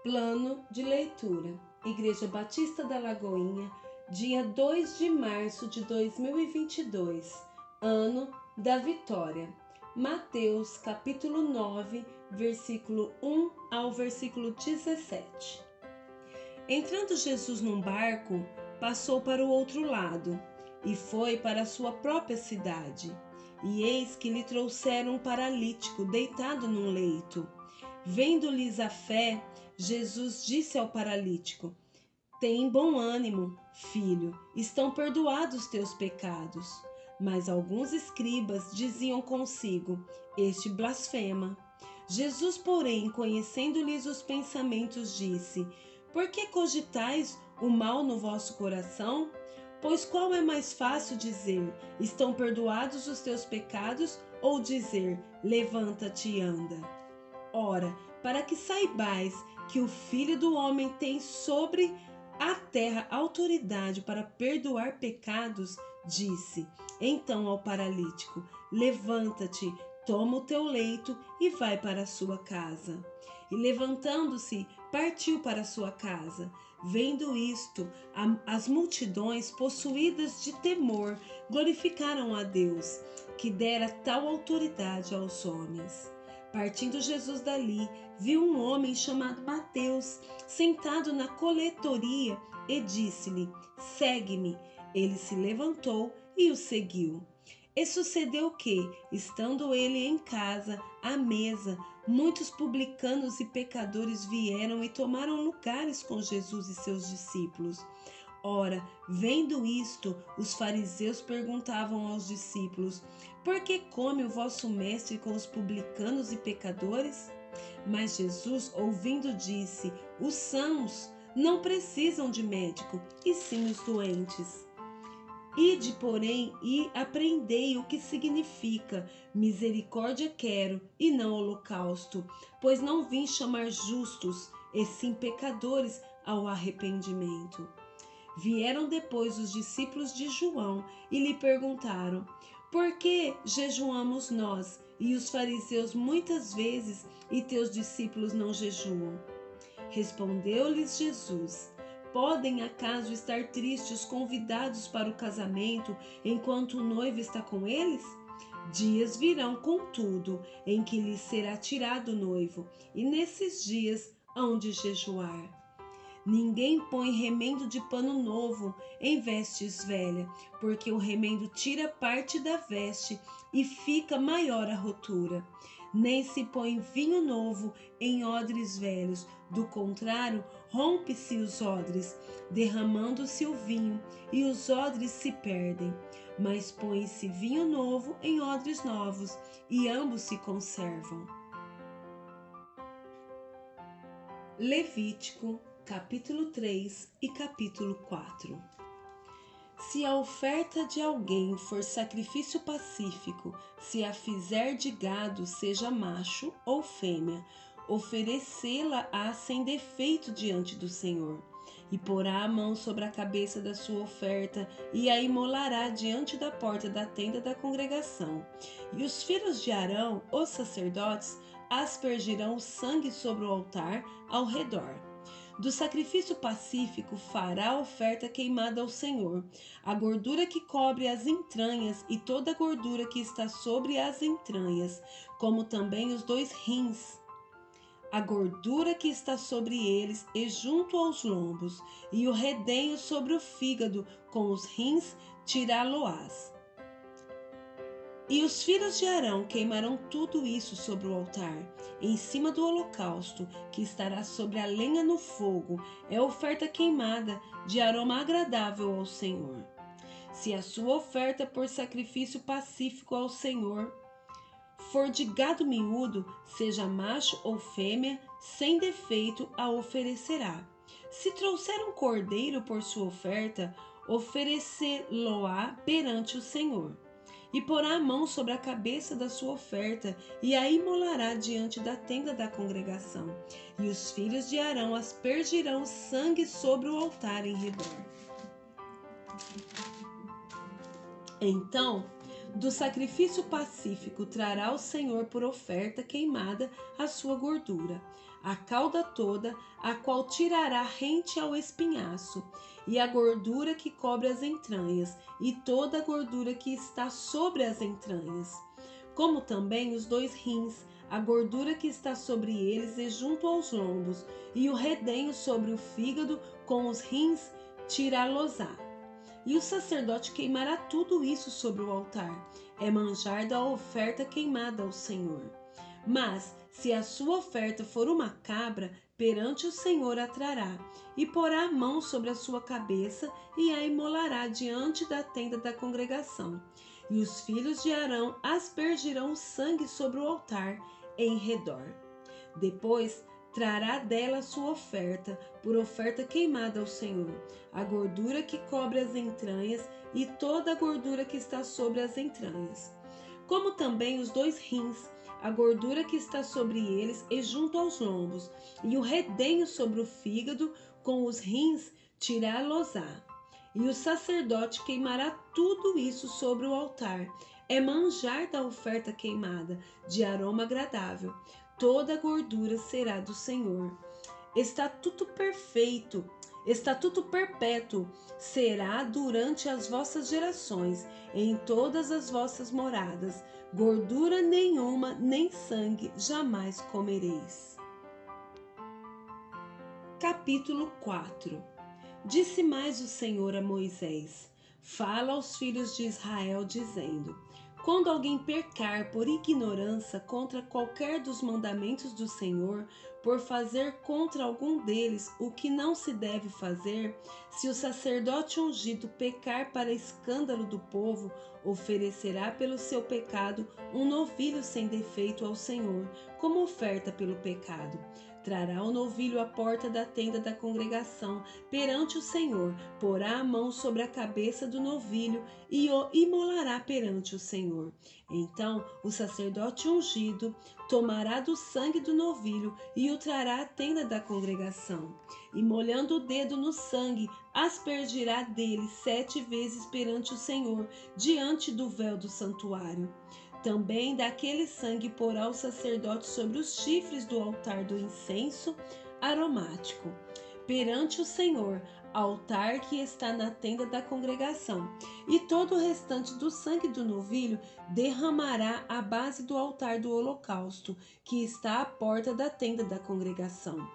Plano de leitura. Igreja Batista da Lagoinha, dia 2 de março de 2022, ano da vitória. Mateus, capítulo 9, versículo 1 ao versículo 17. Entrando Jesus num barco, passou para o outro lado e foi para a sua própria cidade. E eis que lhe trouxeram um paralítico deitado num leito. Vendo-lhes a fé, Jesus disse ao paralítico: Tem bom ânimo, filho, estão perdoados teus pecados. Mas alguns escribas diziam consigo: Este blasfema. Jesus, porém, conhecendo-lhes os pensamentos, disse: Por que cogitais o mal no vosso coração? Pois qual é mais fácil dizer: Estão perdoados os teus pecados, ou dizer: Levanta-te e anda? Ora, para que saibais que o Filho do Homem tem sobre a terra autoridade para perdoar pecados, disse então ao paralítico: Levanta-te, toma o teu leito e vai para a sua casa. E levantando-se, partiu para a sua casa. Vendo isto, as multidões, possuídas de temor, glorificaram a Deus, que dera tal autoridade aos homens. Partindo Jesus dali, viu um homem chamado Mateus sentado na coletoria e disse-lhe: Segue-me. Ele se levantou e o seguiu. E sucedeu que, estando ele em casa, à mesa, muitos publicanos e pecadores vieram e tomaram lugares com Jesus e seus discípulos. Ora, vendo isto, os fariseus perguntavam aos discípulos: Por que come o vosso mestre com os publicanos e pecadores? Mas Jesus, ouvindo, disse: Os sãos não precisam de médico, e sim os doentes. Ide, porém, e aprendei o que significa: misericórdia quero, e não holocausto, pois não vim chamar justos, e sim pecadores ao arrependimento. Vieram depois os discípulos de João e lhe perguntaram: Por que jejuamos nós e os fariseus muitas vezes e teus discípulos não jejuam? Respondeu-lhes Jesus: Podem acaso estar tristes convidados para o casamento enquanto o noivo está com eles? Dias virão, contudo, em que lhes será tirado o noivo, e nesses dias hão de jejuar. Ninguém põe remendo de pano novo em vestes velhas, porque o remendo tira parte da veste e fica maior a rotura. Nem se põe vinho novo em odres velhos, do contrário, rompe-se os odres, derramando-se o vinho, e os odres se perdem. Mas põe-se vinho novo em odres novos, e ambos se conservam. Levítico, capítulo 3 e capítulo 4. Se a oferta de alguém for sacrifício pacífico, se a fizer de gado, seja macho ou fêmea, oferecê-la-á sem defeito diante do Senhor. E porá a mão sobre a cabeça da sua oferta, e a imolará diante da porta da tenda da congregação. E os filhos de Arão, os sacerdotes, aspergirão o sangue sobre o altar ao redor. Do sacrifício pacífico fará a oferta queimada ao Senhor, a gordura que cobre as entranhas e toda a gordura que está sobre as entranhas, como também os 2 rins, a gordura que está sobre eles e junto aos lombos, e o redenho sobre o fígado, com os rins tirá-lo-ás. E os filhos de Arão queimarão tudo isso sobre o altar, em cima do holocausto, que estará sobre a lenha no fogo, é oferta queimada, de aroma agradável ao Senhor. Se a sua oferta por sacrifício pacífico ao Senhor for de gado miúdo, seja macho ou fêmea, sem defeito a oferecerá. Se trouxer um cordeiro por sua oferta, oferecê-lo-á perante o Senhor. E porá a mão sobre a cabeça da sua oferta, e a imolará diante da tenda da congregação. E os filhos de Arão aspergirão sangue sobre o altar em redor. Então, do sacrifício pacífico trará o Senhor por oferta queimada a sua gordura, a cauda toda, a qual tirará rente ao espinhaço, e a gordura que cobre as entranhas, e toda a gordura que está sobre as entranhas, como também os 2 rins, a gordura que está sobre eles e junto aos lombos, e o redenho sobre o fígado com os rins tirá-los-á. E o sacerdote queimará tudo isso sobre o altar. É manjar da oferta queimada ao Senhor. Mas, se a sua oferta for uma cabra, perante o Senhor a trará, e porá a mão sobre a sua cabeça, e a imolará diante da tenda da congregação. E os filhos de Arão aspergirão o sangue sobre o altar em redor. Depois, trará dela sua oferta, por oferta queimada ao Senhor, a gordura que cobre as entranhas e toda a gordura que está sobre as entranhas, como também os 2 rins, a gordura que está sobre eles e junto aos lombos, e o redenho sobre o fígado com os rins tirá-los-á. E o sacerdote queimará tudo isso sobre o altar. É manjar da oferta queimada, de aroma agradável. Toda a gordura será do Senhor. Estatuto perfeito, estatuto perpétuo será durante as vossas gerações, em todas as vossas moradas. Gordura nenhuma, nem sangue jamais comereis. Capítulo 4. Disse mais o Senhor a Moisés: Fala aos filhos de Israel, dizendo: Quando alguém pecar por ignorância contra qualquer dos mandamentos do Senhor, por fazer contra algum deles o que não se deve fazer, se o sacerdote ungido pecar para escândalo do povo, oferecerá pelo seu pecado um novilho sem defeito ao Senhor, como oferta pelo pecado. Trará o novilho à porta da tenda da congregação perante o Senhor, porá a mão sobre a cabeça do novilho e o imolará perante o Senhor. Então o sacerdote ungido tomará do sangue do novilho e o trará à tenda da congregação. E molhando o dedo no sangue, aspergirá dele 7 vezes perante o Senhor, diante do véu do santuário. Também daquele sangue porá o sacerdote sobre os chifres do altar do incenso aromático, perante o Senhor, altar que está na tenda da congregação, e todo o restante do sangue do novilho derramará à base do altar do holocausto, que está à porta da tenda da congregação.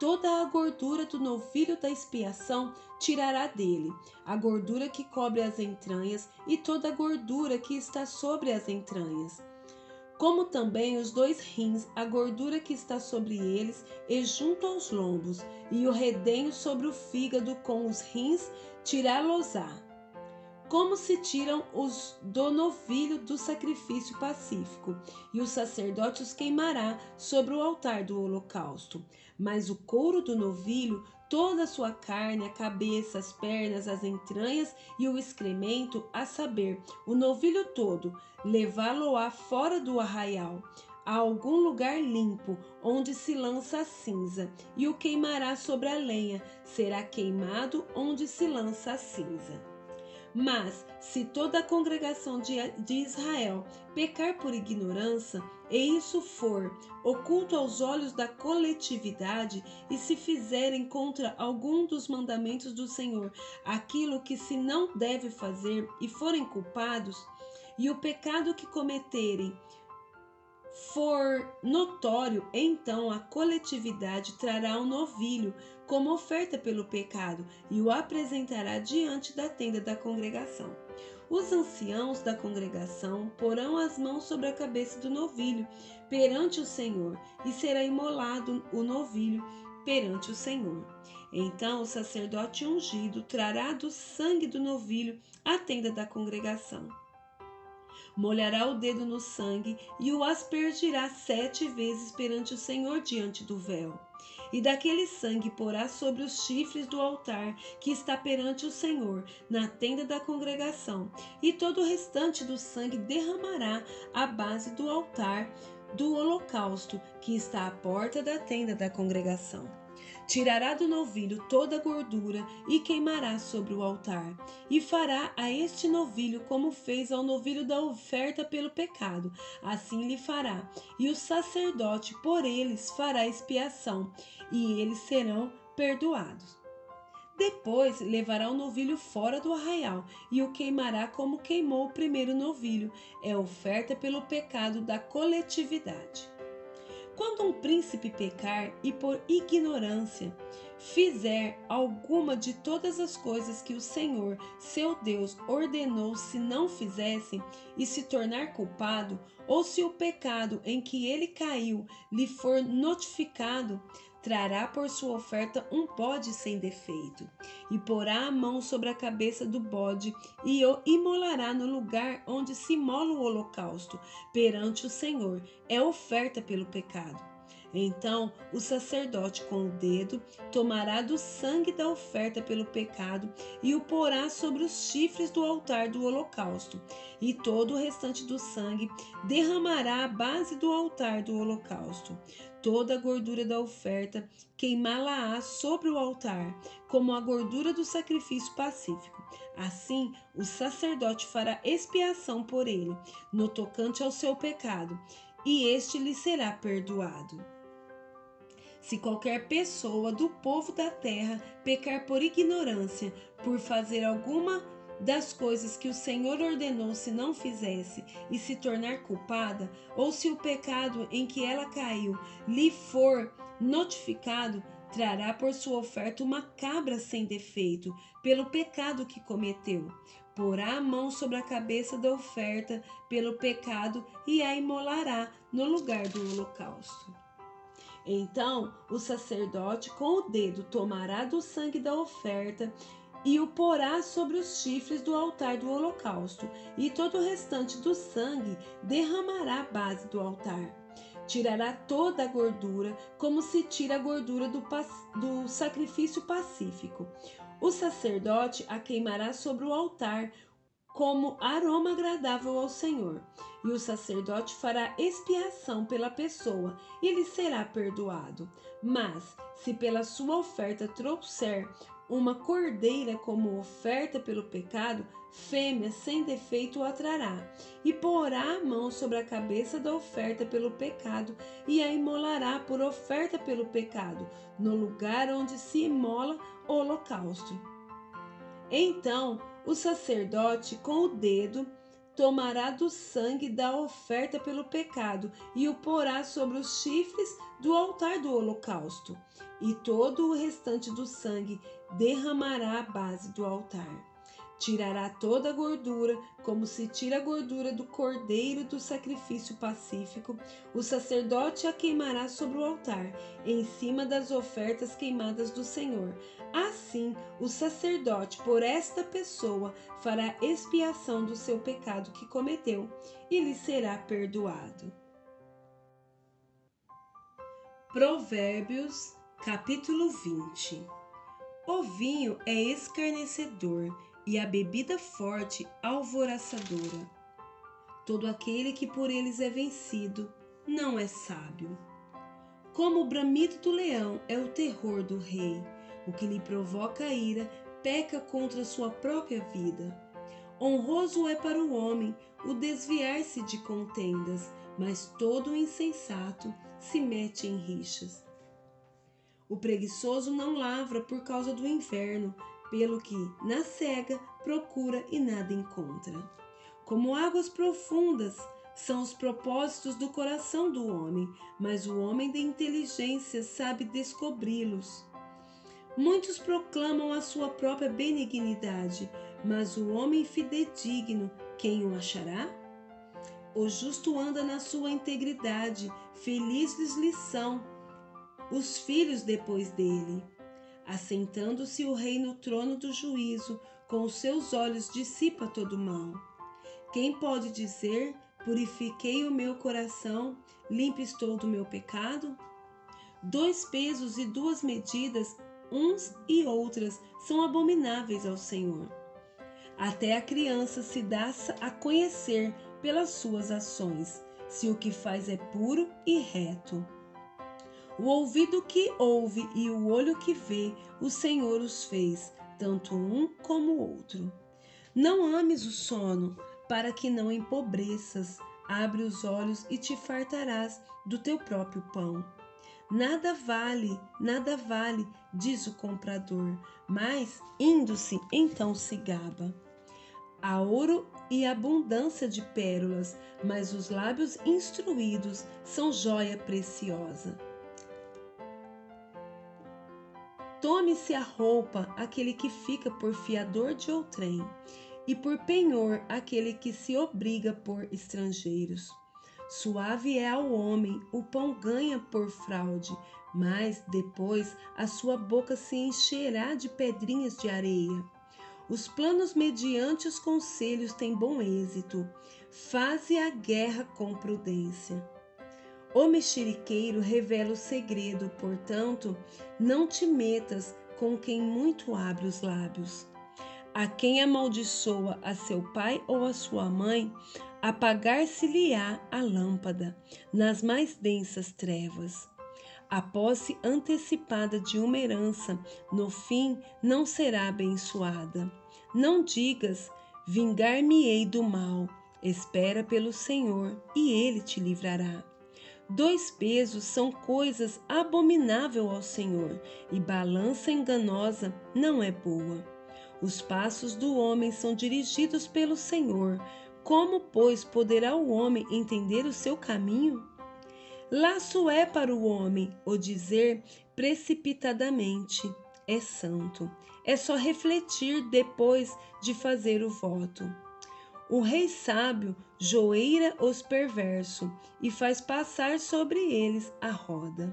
Toda a gordura do novilho da expiação tirará dele, a gordura que cobre as entranhas e toda a gordura que está sobre as entranhas, como também os 2 rins, a gordura que está sobre eles e junto aos lombos, e o redenho sobre o fígado com os rins tirá-los-á, como se tiram os do novilho do sacrifício pacífico, e o sacerdote os queimará sobre o altar do holocausto. Mas o couro do novilho, toda a sua carne, a cabeça, as pernas, as entranhas e o excremento, a saber, o novilho todo, levá-lo-á fora do arraial, a algum lugar limpo, onde se lança a cinza, e o queimará sobre a lenha, será queimado onde se lança a cinza. Mas, se toda a congregação de Israel pecar por ignorância, e isso for oculto aos olhos da coletividade, e se fizerem contra algum dos mandamentos do Senhor aquilo que se não deve fazer, e forem culpados, e o pecado que cometerem for notório, então a coletividade trará um novilho como oferta pelo pecado e o apresentará diante da tenda da congregação. Os anciãos da congregação porão as mãos sobre a cabeça do novilho perante o Senhor, e será imolado o novilho perante o Senhor. Então o sacerdote ungido trará do sangue do novilho à tenda da congregação. Molhará o dedo no sangue e o aspergirá 7 vezes perante o Senhor diante do véu. E daquele sangue porá sobre os chifres do altar que está perante o Senhor, na tenda da congregação, e todo o restante do sangue derramará à base do altar do holocausto que está à porta da tenda da congregação. Tirará do novilho toda a gordura e queimará sobre o altar. E fará a este novilho como fez ao novilho da oferta pelo pecado. Assim lhe fará. E o sacerdote por eles fará expiação, e eles serão perdoados. Depois levará o novilho fora do arraial e o queimará como queimou o primeiro novilho. É oferta pelo pecado da coletividade. Quando um príncipe pecar e por ignorância fizer alguma de todas as coisas que o Senhor, seu Deus, ordenou se não fizessem e se tornar culpado, ou se o pecado em que ele caiu lhe for notificado, trará por sua oferta um bode sem defeito, e porá a mão sobre a cabeça do bode e o imolará no lugar onde se imola o holocausto, perante o Senhor. É oferta pelo pecado. Então o sacerdote com o dedo tomará do sangue da oferta pelo pecado e o porá sobre os chifres do altar do holocausto, e todo o restante do sangue derramará à base do altar do holocausto. Toda a gordura da oferta queimá-la-á sobre o altar, como a gordura do sacrifício pacífico. Assim, o sacerdote fará expiação por ele, no tocante ao seu pecado, e este lhe será perdoado. Se qualquer pessoa do povo da terra pecar por ignorância, por fazer alguma das coisas que o Senhor ordenou se não fizesse, e se tornar culpada, ou se o pecado em que ela caiu lhe for notificado, trará por sua oferta uma cabra sem defeito, pelo pecado que cometeu. Porá a mão sobre a cabeça da oferta pelo pecado e a imolará no lugar do holocausto. Então o sacerdote com o dedo tomará do sangue da oferta e o porá sobre os chifres do altar do holocausto, e todo o restante do sangue derramará à base do altar. Tirará toda a gordura, como se tira a gordura do sacrifício pacífico. O sacerdote a queimará sobre o altar, como aroma agradável ao Senhor. E o sacerdote fará expiação pela pessoa e lhe será perdoado. Mas, se pela sua oferta trouxer uma cordeira como oferta pelo pecado, fêmea sem defeito o trará, e porá a mão sobre a cabeça da oferta pelo pecado e a imolará por oferta pelo pecado, no lugar onde se imola o holocausto. Então o sacerdote com o dedo tomará do sangue da oferta pelo pecado e o porá sobre os chifres do altar do holocausto, e todo o restante do sangue derramará à base do altar. Tirará toda a gordura, como se tira a gordura do cordeiro do sacrifício pacífico. O sacerdote a queimará sobre o altar, em cima das ofertas queimadas do Senhor. Assim, o sacerdote, por esta pessoa, fará expiação do seu pecado que cometeu, e lhe será perdoado. Provérbios, capítulo 20. O vinho é escarnecedor, e a bebida forte alvoroçadora. Todo aquele que por eles é vencido não é sábio. Como o bramido do leão é o terror do rei, o que lhe provoca a ira peca contra sua própria vida. Honroso é para o homem o desviar-se de contendas, mas todo o insensato se mete em rixas. O preguiçoso não lavra por causa do inverno, pelo que, na cega, procura e nada encontra. Como águas profundas são os propósitos do coração do homem, mas o homem de inteligência sabe descobri-los. Muitos proclamam a sua própria benignidade, mas o homem fidedigno, quem o achará? O justo anda na sua integridade, felizes lhe são os filhos depois dele. Assentando-se o rei no trono do juízo, com os seus olhos dissipa todo o mal. Quem pode dizer, purifiquei o meu coração, limpo estou do meu pecado? 2 pesos e 2 medidas, uns e outras, são abomináveis ao Senhor. Até a criança se dá a conhecer pelas suas ações, se o que faz é puro e reto. O ouvido que ouve e o olho que vê, o Senhor os fez, tanto um como o outro. Não ames o sono, para que não empobreças. Abre os olhos e te fartarás do teu próprio pão. Nada vale, diz o comprador, mas, indo-se, então se gaba. Há ouro e abundância de pérolas, mas os lábios instruídos são joia preciosa. Tome-se a roupa aquele que fica por fiador de outrem, e por penhor aquele que se obriga por estrangeiros. Suave é ao homem o pão ganha por fraude, mas depois a sua boca se encherá de pedrinhas de areia. Os planos mediante os conselhos têm bom êxito. Faze a guerra com prudência. O mexeriqueiro revela o segredo, portanto, não te metas com quem muito abre os lábios. A quem amaldiçoa a seu pai ou a sua mãe, apagar-se-lhe-á a lâmpada nas mais densas trevas. A posse antecipada de uma herança, no fim, não será abençoada. Não digas, vingar-me-ei do mal. Espera pelo Senhor, e Ele te livrará. 2 pesos são coisas abomináveis ao Senhor, e balança enganosa não é boa. Os passos do homem são dirigidos pelo Senhor. Como, pois, poderá o homem entender o seu caminho? Laço é para o homem o dizer precipitadamente: é santo. É só refletir depois de fazer o voto. O rei sábio joeira os perversos e faz passar sobre eles a roda.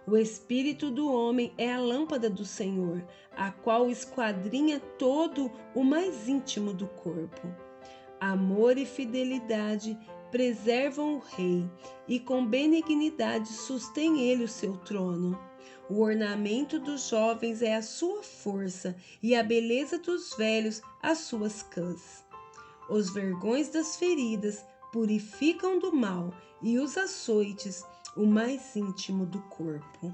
O espírito do homem é a lâmpada do Senhor, a qual esquadrinha todo o mais íntimo do corpo. Amor e fidelidade preservam o rei, e com benignidade sustém ele o seu trono. O ornamento dos jovens é a sua força, e a beleza dos velhos as suas cãs. Os vergões das feridas purificam do mal, e os açoites o mais íntimo do corpo.